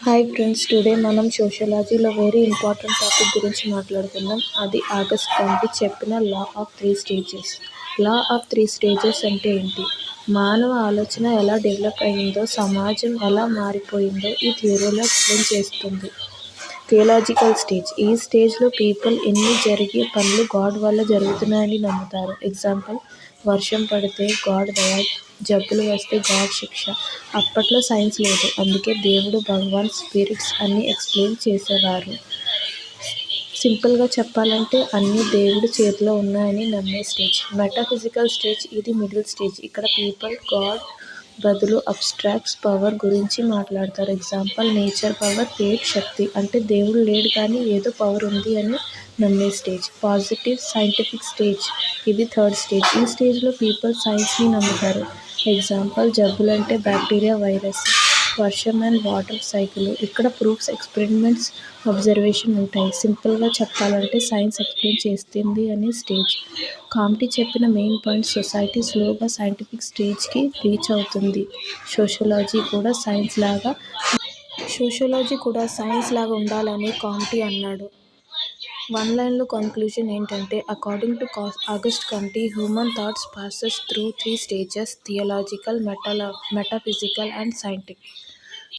Hi friends, today మనం సోషియాలజీలో very important topic గురించి మాట్లాడుకుందాం. అది ఆగస్ట్ కాంటి చెప్పిన law of three stages. Law of three stages అంటే ఏంటి? మానవ ఆలోచన ఎలా డెవలప్ అయిందో, సమాజం ఎలా మారిపోయిందో ఈ థియరీలో ఎక్స్ప్లెయిన్ చేస్తుంది. Theological stage. ఈ స్టేజ్లో పీపుల్ ఎన్ని జరిగే పనులు గాడ్ వల్ల జరుగుతున్నాయని నమ్ముతారు. ఎగ్జాంపుల్, వర్షం పడితే గాడ్ దయ, జబ్బులు వస్తే గాడ్ శిక్ష. అప్పట్లో సైన్స్ లేదు, అందుకే దేవుడు, భగవాన్, స్పిరిట్స్ అన్నీ ఎక్స్ప్లెయిన్ చేసేవారు. సింపుల్గా చెప్పాలంటే అన్నీ దేవుడి చేతిలో ఉన్నాయని నమ్మే స్టేజ్. Metaphysical stage. ఇది మిడిల్ స్టేజ్. ఇక్కడ పీపుల్ గాడ్ బదులు అబ్స్ట్రాక్ట్స్ పవర్ గురించి మాట్లాడతారు. ఎగ్జాంపుల్, నేచర్ పవర్, ఫేట్, శక్తి. అంటే దేవుడు లేడు కానీ ఏదో పవర్ ఉంది అని నమ్మే స్టేజ్. Positive scientific stage. ఇది థర్డ్ స్టేజ్. ఈ స్టేజ్లో పీపుల్ సైన్స్ని నమ్ముతారు. ఎగ్జాంపుల్, జబ్బులంటే బ్యాక్టీరియా, వైరస్, వర్షం అండ్ వాటర్ సైకిల్. ఇక్కడ ప్రూఫ్స్, ఎక్స్పెరిమెంట్స్, అబ్జర్వేషన్ ఉంటాయి. సింపుల్గా చెప్పాలంటే సైన్స్ ఎక్స్ప్లెయిన్ చేస్తుంది అనే స్టేజ్. కాంటి చెప్పిన మెయిన్ పాయింట్, సొసైటీ స్లోగా సైంటిఫిక్ స్టేజ్కి రీచ్ అవుతుంది. సోషియాలజీ కూడా సైన్స్ లాగా ఉండాలని కాంటి అన్నాడు. వన్ లైన్లో కన్క్లూజన్ ఏంటంటే, according to Auguste Comte, human thoughts passes through three stages: theological, metaphysical and scientific.